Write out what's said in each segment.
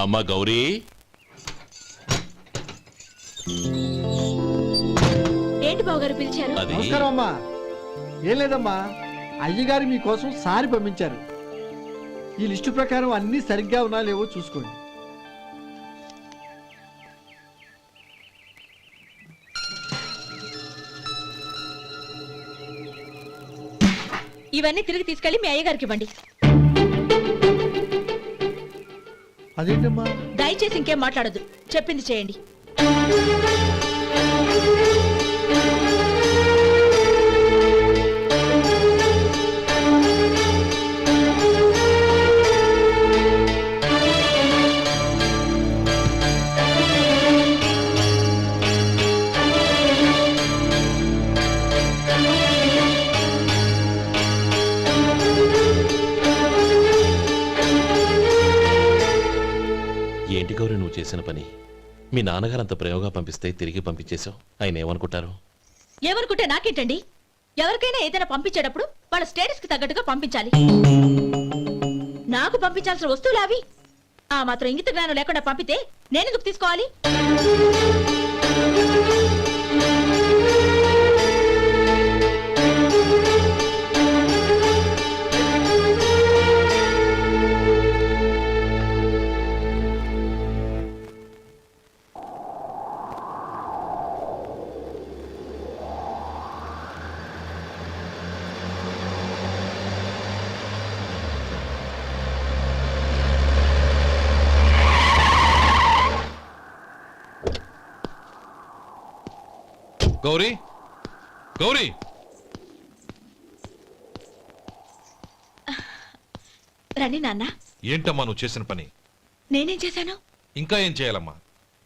అమ్మా గౌరీ, ఏంటి బావగారు పిలిచారు? అది నమస్కారం అమ్మా. ఏం లేదమ్మా, అయ్యగారు మీకోసం సారి పంపించారు. ఈ లిస్టు ప్రకారం అన్ని సరిగ్గా ఉన్నా లేవో చూసుకోండి. ఇవన్నీ తిరిగి తీసుకెళ్లి మీ అయ్యగారికి ఇవ్వండి. అదేంటమ్మా? దయచేసి ఇంకేం మాట్లాడొద్దు, చెప్పింది చేయండి. ఏంటి గౌరీ నువ్వు చేసిన పని? మీ నాన్నగారు అంత ప్రేమగా పంపిస్తే తిరిగి పంపించేశావు. ఆయన ఏమనుకుంటారు? ఏమనుకుంటే నాకేంటండి? ఎవరికైనా ఏదైనా పంపించేటప్పుడు వాళ్ళ స్టేటస్ కి తగ్గట్టుగా పంపించాలి. నాకు పంపించాల్సిన వస్తువులు అవి. ఆ మాత్రం ఇంగిత జ్ఞానం లేకుండా పంపితే నేనెందుకు తీసుకోవాలి? గౌరీ, గౌరీ, రండి నాన్న. ఏంటమ్మా నువ్వు చేసిన పని? నేనేం చేశాను? ఇంకా ఏం చేయాలమ్మా?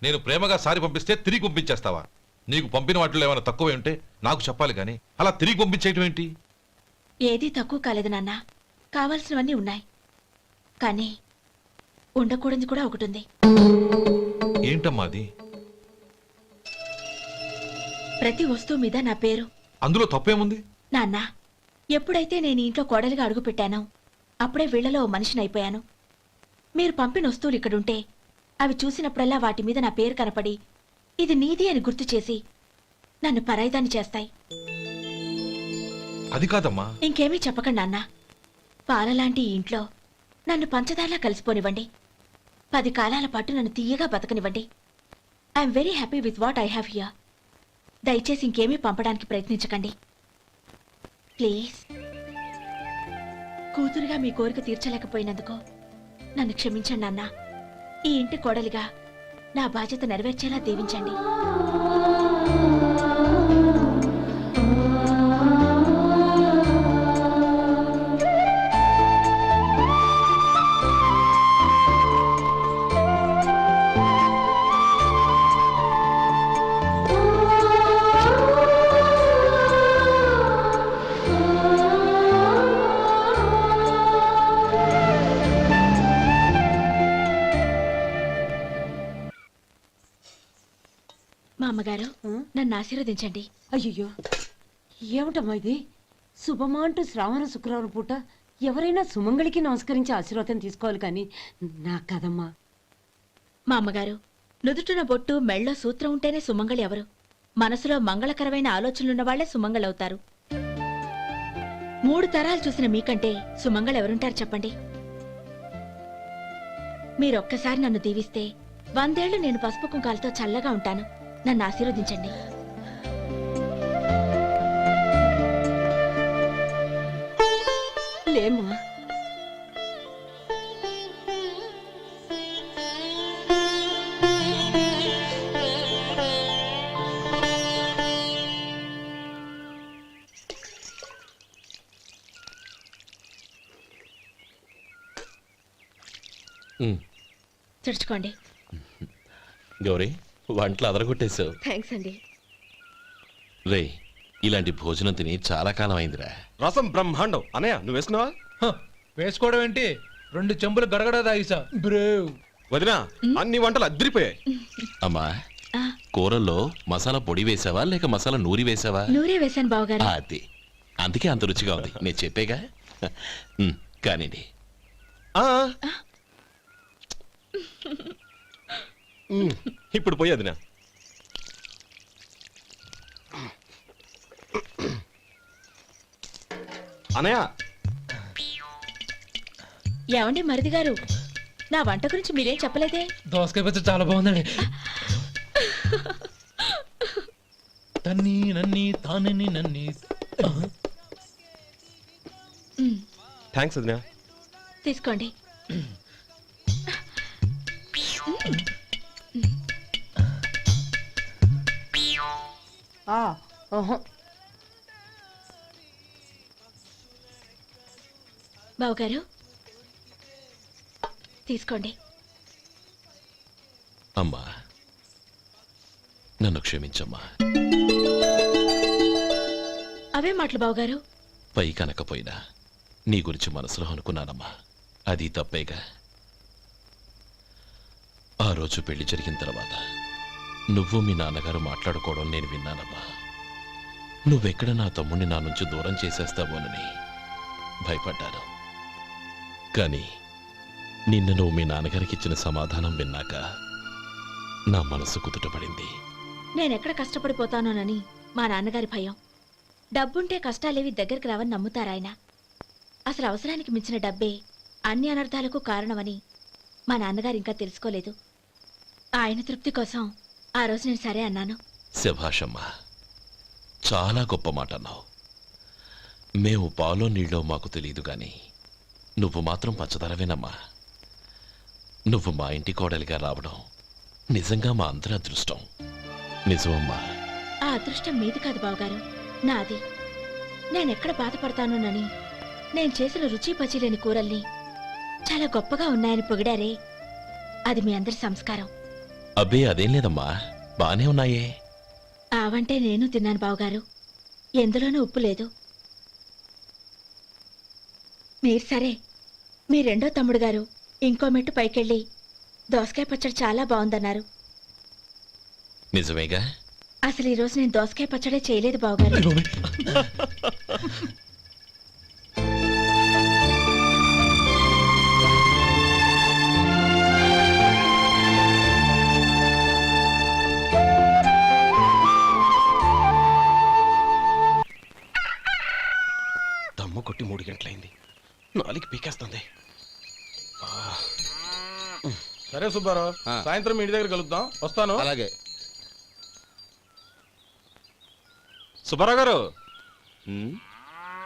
నేను ప్రేమగా సారి పంపిస్తే తిరిగి పంపించేస్తావా? నీకు పంపిన వాటిలో ఏమైనా తక్కువ ఉంటే నాకు చెప్పాలి కానీ అలా తిరిగి పంపించేయటం ఏంటి? ఏదీ తక్కువ కాలేదు నాన్న. కావాల్సినవన్నీ ఉన్నాయి, కానీ ఉండకూడదు కూడా ఒకటి ఉంది. ఏంటమ్మా అది? ప్రతి వస్తువు మీద నా పేరు. అందులో తప్పేముంది? నాన్న, ఎప్పుడైతే నేను ఇంట్లో కోడలిగా అడుగు పెట్టానో అప్పుడే వీళ్లలో ఓ మనిషిని అయిపోయాను. మీరు పంపిన వస్తువులు ఇక్కడుంటే అవి చూసినప్పుడల్లా వాటి మీద నా పేరు కనపడి ఇది నీది అని గుర్తు చేసి నన్ను పరాయిదాన్ని చేస్తాయి. అది కాదమ్మా. ఇంకేమీ చెప్పకండి నాన్న. పాలలాంటి ఈ ఇంట్లో నన్ను పంచదారలా కలిసిపోనివ్వండి. 10 కాలాల పాటు నన్ను తీయగా బతకనివ్వండి. I'm very happy with what I have here. దయచేసి ఇంకేమీ పంపడానికి ప్రయత్నించకండి ప్లీజ్. కూతురుగా మీ కోరిక తీర్చలేకపోయినందుకు నన్ను క్షమించండి నాన్న. ఈ ఇంటి కోడలిగా నా బాధ్యత నెరవేర్చేలా దీవించండి. మా అమ్మగారు నన్ను ఆశీర్వదించండి. అయ్యో, ఏమిటమ్మా ఇది? శుభమా అంటూ శ్రావణ శుక్రవారం పూట ఎవరైనా సుమంగళికి నమస్కరించి ఆశీర్వాదం తీసుకోవాలి కానీ నా కదమ్మా. మా అమ్మగారు, నుదుటిన బొట్టు మెళ్ళో సూత్రం ఉంటేనే సుమంగళి ఎవరు? మనసులో మంగళకరమైన ఆలోచనలున్న వాళ్లే సుమంగళవుతారు. 3 తరాలు చూసిన మీకంటే సుమంగళెవరుంటారు చెప్పండి? మీరొక్కసారి నన్ను దీవిస్తే 100 ఏళ్లు నేను పసుపు కుంకాలతో చల్లగా ఉంటాను. నన్ను ఆశీర్వదించండి. లేమ్మా, తుడుచుకోండి. గౌరీ, వంటలు అదరగొట్టేశావు. థ్యాంక్స్ అండి. రే, ఇలాంటి భోజనం తిని చాలా కాలం అయిందిరా. రసం బ్రహ్మాండం. అనయ్య నువ్వు వేసుకున్నావా? వేసుకోవడం ఏంటి? 2 చెంబులు గడగడ తాగిసా బ్రేవ్. వదినా, అన్ని వంటలు అద్దరిపోయాయి. అమ్మా, కూరల్లో మసాలా పొడి వేసావా లేక మసాలా నూరి వేసావా? నూరే వేశాను బావగారు. అది అందుకే అంత రుచిగా ఉంది. నేను చెప్పేగా. కానివ్వండి. ఇప్పుడు పోయి వదినా. అనయ్య ఏమండి మరిది గారు, నా వంట గురించి మీరేం చెప్పలేదే? దోసకాయ పచ్చడి చాలా బాగుందండి. తన్ని నన్ని తానని నన్ని. థ్యాంక్స్ వదినా. తీసుకోండి. బావగారు తీసుకోండి. అమ్మా నన్ను క్షమించమ్మా. అవే మాటలు బావగారు. పై కనకపోయినా నీ గురించి మనసులో అనుకున్నానమ్మా. అది తప్పేగా. ఆ రోజు పెళ్లి జరిగిన తర్వాత నువ్వు మీ నాన్నగారు మాట్లాడుకోవడం నేను విన్నానమ్మా. నువ్వెక్కడ నా తమ్ముడిని నా నుంచి దూరం చేసేస్తావోనని భయపడ్డాను. కానీ నిన్న నువ్వు మీ నాన్నగారికి ఇచ్చిన సమాధానం విన్నాక నా మనసు కుదుటపడింది. నేనెక్కడ కష్టపడిపోతానోనని మా నాన్నగారి భయం. డబ్బుంటే కష్టాలేవి దగ్గరికి రావని నమ్ముతారాయన. అసలు అవసరానికి మించిన డబ్బే అన్ని అనర్థాలకు కారణమని మా నాన్నగారు ఇంకా తెలుసుకోలేదు. ఆయన తృప్తి కోసం ఆ రోజు నేను సరే అన్నాను. శభాషమ్మా, చాలా గొప్ప మాట అన్నావు. మేము పాలో నీళ్ళో మాకు తెలియదు గాని నువ్వు మాత్రం పచ్చదరవేనమ్మా. నువ్వు మా ఇంటి కోడలిగా రావడం నిజంగా మా అందరి అదృష్టం. నిజమమ్మా. ఆ అదృష్టం మీది కాదు బావగారు, నాది. నేనెక్కడ బాధపడతానోనని నేను చేసిన రుచి పచిలేని కూరల్ని చాలా గొప్పగా ఉన్నాయని పొగిడారే, అది మీ అందరి సంస్కారం. అబ్బే అదేం లేదమ్మా, బానే ఉన్నాయే. ఆవంటే నేను తిన్నాను బావగారు, ఎందులోనూ ఉప్పు లేదు. మీరు సరే, మీ రెండో తమ్ముడు గారు ఇంకో మెట్టు పైకెళ్ళి దోసకాయ పచ్చడి చాలా బాగుందన్నారు. నిజమేగా? అసలు ఈరోజు నేను దోసకాయ పచ్చడే చేయలేదు బావగారు. దమ్మ కొట్టి 3 గంటలైంది. 4కి పీకేస్తుంది. సరే సుబ్బారావు, సాయంత్రం ఇంటి దగ్గర కలుద్దాం. వస్తాను. అలాగే. సుబ్బారావు గారు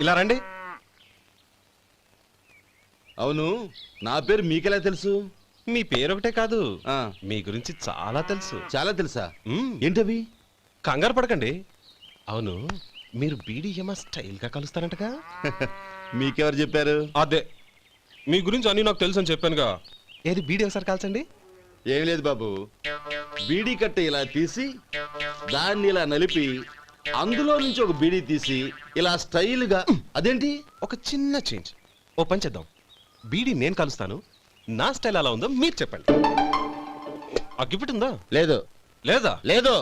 ఇలా రండి. అవును, నా పేరు మీకెలా తెలుసు? మీ పేరు ఒకటే కాదు, మీ గురించి చాలా తెలుసు. చాలా తెలుసా? ఏంటవి? కంగారు పడకండి. అవును, మీరు బీడీఎంఆ స్టైల్గా కలుస్తారంటగా? మీకెవరు చెప్పారు? అదే, మీ గురించి అన్ని నాకు తెలుసు అని చెప్పానుగా. ఏది బీడీ ఒకసారి కాల్చండి. ఏం లేదు బాబు, బీడీ కట్ట ఇలా తీసి దాన్ని ఇలా నలిపి అందులో నుంచి ఒక బీడీ తీసి ఇలా స్టైల్గా. అదేంటి? ఒక చిన్న చేంజ్. ఓ పని చేద్దాం, బీడీ నేను కలుస్తాను, నా స్టైల్ అలా ఉందో మీరు చెప్పండి. అగ్గిపెట్టుందా? లేదు. లేదా? లేదు.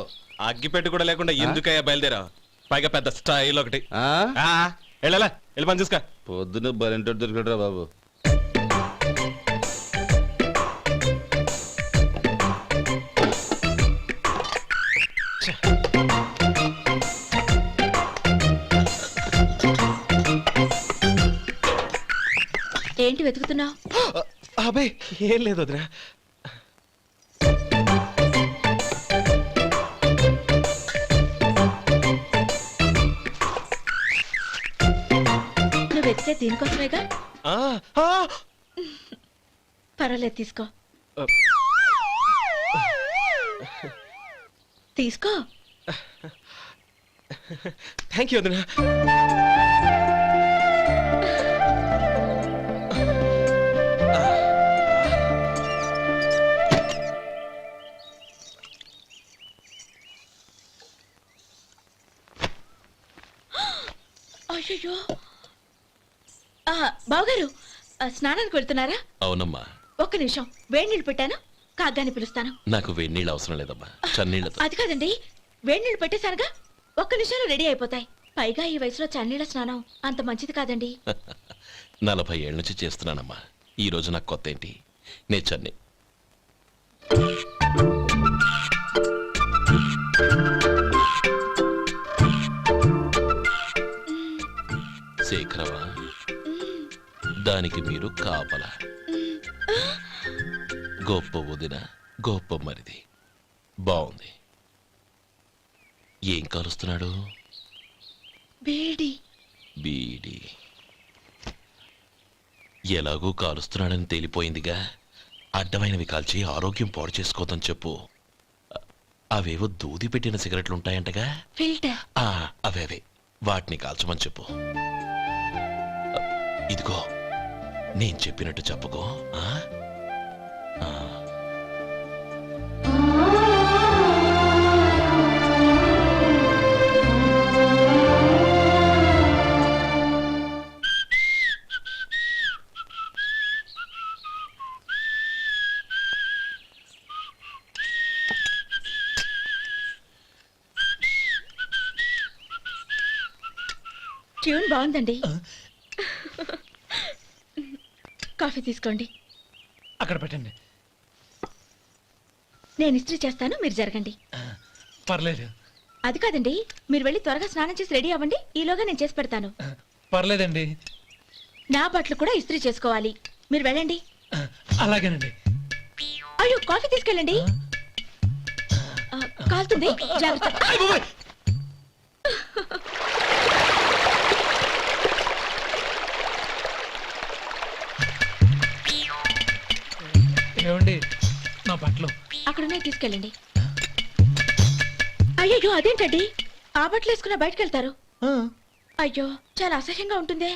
అగ్గిపెట్టు కూడా లేకుండా ఎందుకయ్యా బయలుదేరా? పైగా పెద్ద స్టైల్ ఒకటి. వెళ్ళాలా, వెళ్ళి పని చూసుకో. పొద్దున బలింటో దొరికడరా బాబు. ఏంటి వెతుకుతున్నావు? అబే ఏం లేదు వదినా. నువ్వు వెతికే దీనికోసమేగా. పర్వాలేదు, తీసుకో. తీసుకో. థ్యాంక్ యూ వదినా. అయ్యో, బావగారు స్నానానికి వెళ్తున్నారా? అవునమ్మా. ఒక్క నిమిషం, వేడి నీళ్ళు పెట్టాను, కాగ్గాని పిలుస్తాను. నాకు వేడి నీళ్ళు అవసరం లేదమ్మా, చన్నీళ్ళతో. అది కాదండి, వేడి నీళ్ళు పెట్టేశానుగా, ఒక్క నిమిషంలో రెడీ అయిపోతాయి. పైగా ఈ వయసులో చన్నీళ్ళ స్నానం అంత మంచిది కాదండి. 40 ఏళ్ళ నుంచి చేస్తున్నానమ్మా. ఈ రోజు నాకు కొత్త ఏంటి, నే చన్నీ. శేఖరవా దానికి మీరు కాపల గొప్ప వదిన గొప్ప మరిది బాగుంది. ఏం కాలుస్తున్నాడు? బీడి. బీడి ఎలాగూ కాలుస్తున్నాడని తేలిపోయిందిగా. అడ్డమైనవి కాల్చి ఆరోగ్యం పాడు చేసుకోదని చెప్పు. అవేవో దూది పెట్టిన సిగరెట్లు ఉంటాయంటగా. ఫిల్టర్. అవే వాటిని కాల్చమని చెప్పు. ఇదిగో నేను చెప్పినట్టు చెప్పుకో. ఆ? ఆ. ట్యూన్ బాగుందండి. కాఫీ తీసుకోండి. అక్కడ పెట్టండి. నేను ఇస్త్రీ చేస్తాను, మీరు జరగండి. పర్లేదు. అది కాదండి, మీరు వెళ్ళి త్వరగా స్నానం చేసి రెడీ అవ్వండి. ఈలోగా నేను చేసి పెడతాను. పర్లేదండి. నా బట్టలు కూడా ఇస్త్రీ చేసుకోవాలి. మీరు వెళ్ళండి. అలాగేనండి. అయ్యో, కాఫీ తీసుకెళ్ళండి. కాలుతుంది, జాగ్రత్త. ఏమండి నా బట్టలు అక్కడున్నా తీసుకెళ్ళండి. అయ్యో, అదేంటండి ఆ బట్టలు వేసుకున్న బయటకు వెళ్తారు? అయ్యో, చాలా అసహ్యంగా ఉంటుందే.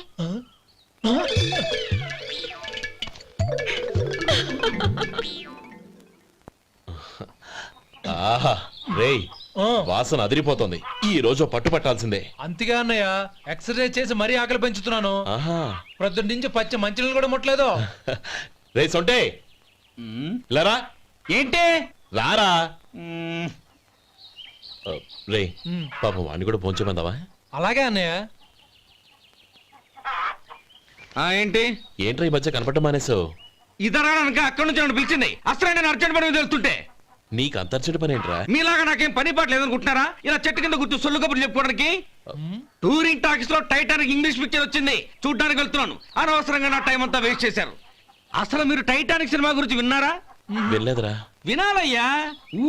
ఆహా రేయ్, వాసన అదిరిపోతుంది. ఈ రోజు పట్టు పట్టాల్సిందే. అంతగా అన్నయ్య, ఎక్సర్సైజ్ చేసి మరీ ఆకలి పెంచుతున్నాను. ఆహా ప్రొద్దున నుంచి పచ్చి మంచినీళ్ళు కూడా ముట్టలేదు. రే సొంటే లరా. ఏంటి? రారా. రే పాపం వాడిని కూడా పోంచమందావా? అలాగే అన్నయ్య. ఏంటి? ఏంట్రా ఈ మధ్య కనపడటం మానేసావు? ఇదనక అక్కడి నుంచి నన్ను పిలిచింది. అసలు నేను అర్జెంట్ పని మీద వెళ్తుంటే నీకు అంతర్చడి పని ఏంట్రా? మీలాగా నాకేం పని పాట లేదనుకుంటున్నారా? ఇలా చెట్టు కింద కూర్చో సొల్లు కబుర్లు చెప్పుకోవడానికి. టూరింగ్ టాకీస్ లో టైటానిక్ ఇంగ్లీష్ పిక్చర్ వచ్చింది, చూడ్డానికి వెళ్తున్నాను. అనవసరంగా నా టైం అంతా వేస్ట్ చేశారు. అసలు మీరు టైటానిక్ సినిమా గురించి విన్నారా? వెళ్ళలేదురా. వినాలయ్యా.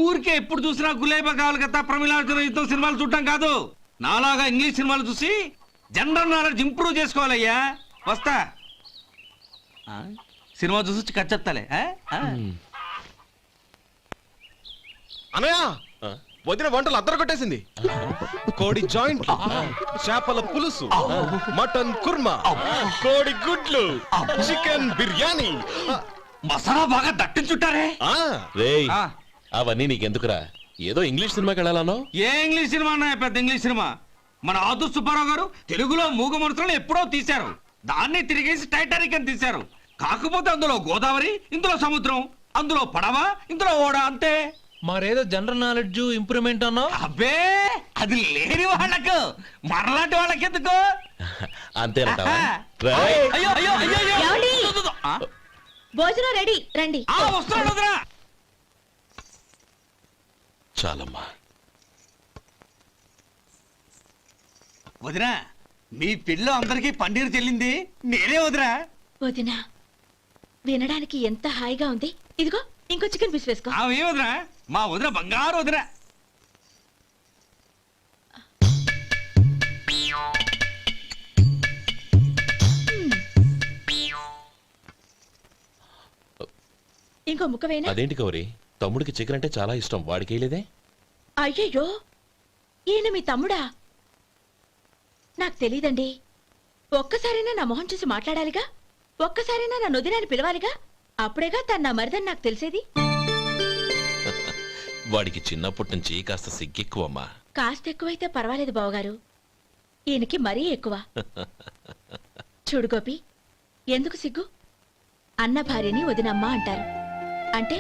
ఊరికే ఎప్పుడు చూసినా గులేబా కావాలి కదా, ప్రమిళార్జున యుద్ధం సినిమాలు చూడటం కాదు. నాలాగా ఇంగ్లీష్ సినిమాలు చూసి జనరల్ నాలెడ్జ్ ఇంప్రూవ్ చేసుకోవాలయ్యా. వస్తా. సినిమా చూసి కథ చెప్తాలే. అనయా వదిన వంటలు అద్దరు కొట్టేసింది. కోడి జాయింట్, చేపల పులుసు, మటన్ కుర్మా, కోడి గుడ్లు, చికెన్ బిర్యానీ, మసాలా బాగా దట్టించుంటారే. రేయ్ అవన్నీ నీకెందుకురా? ఏదో ఇంగ్లీష్ సినిమాకి వెళ్ళాలనో. ఏ ఇంగ్లీష్ సినిమా అన్నా? పెద్ద ఇంగ్లీష్ సినిమా. మన ఆదు సుబ్బారావు గారు తెలుగులో మూగ మనుషులను ఎప్పుడో తీశారు. దాన్ని తిరిగేసి టైటానిక్ అని తీశారు. కాకపోతే అందులో గోదావరి, ఇందులో సముద్రం, అందులో పడవ, ఇందులో ఓడ, అంతే. మరేదో జనరల్ నాలెడ్జ్ ఇంప్రూవ్మెంట్ అన్నావు. అబ్బే, అది లేని వాళ్ళకు మరలాంటి వాళ్ళకి ఎందుకు? అంతేనట. అయ్యో అయ్యో అయ్యో అయ్యో. ఏమండి? ఆ? భోజనం రెడీ, రండి. వస్తున్నాడు వదరా. చాలమ్మా. వదినా, మీ పిల్ల అందరికీ పన్నీరు చెల్లింది నేనే వదినా. వదినా, వినడానికి ఎంత హాయిగా ఉంది. ఇదిగో ఇంకో చికెన్ పీస్ వేసుకో. ఏ వదినా? మా వదిన బంగారు వదినా. ఇంకో ముక్క వేయనా? అదేంటి గౌరీ, తమ్ముడికి చికెన్ అంటే చాలా ఇష్టం, వాడికి వేయలేదే? అయ్యయ్యో, ఈయన మీ తమ్ముడా? నాకు తెలీదండి. ఒక్కసారైనా నా మొహం చూసి మాట్లాడాలిగా, ఒక్కసారైనా నా నొదినాన్ని పిలవాలిగా. అప్పుడేగా తన నా మరిదని నాకు తెలిసేది. వాడికి చిన్నప్పటి నుంచి కాస్త సిగ్గెక్కువమ్మా. కాస్త ఎక్కువైతే పర్వాలేదు బావగారు, ఈయనకి మరీ ఎక్కువ. చూడు గోపి, ఎందుకు సిగ్గు? అన్న భార్యని వదినమ్మ అంటారు. అంటే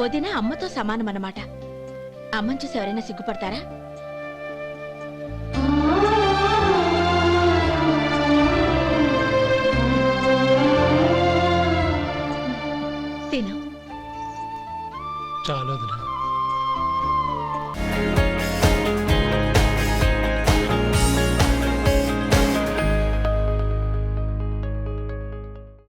వదిన అమ్మతో సమానమన్నమాట. అమ్మని చూసి ఎవరైనా సిగ్గుపడతారా? తిను. చాలు వదినా.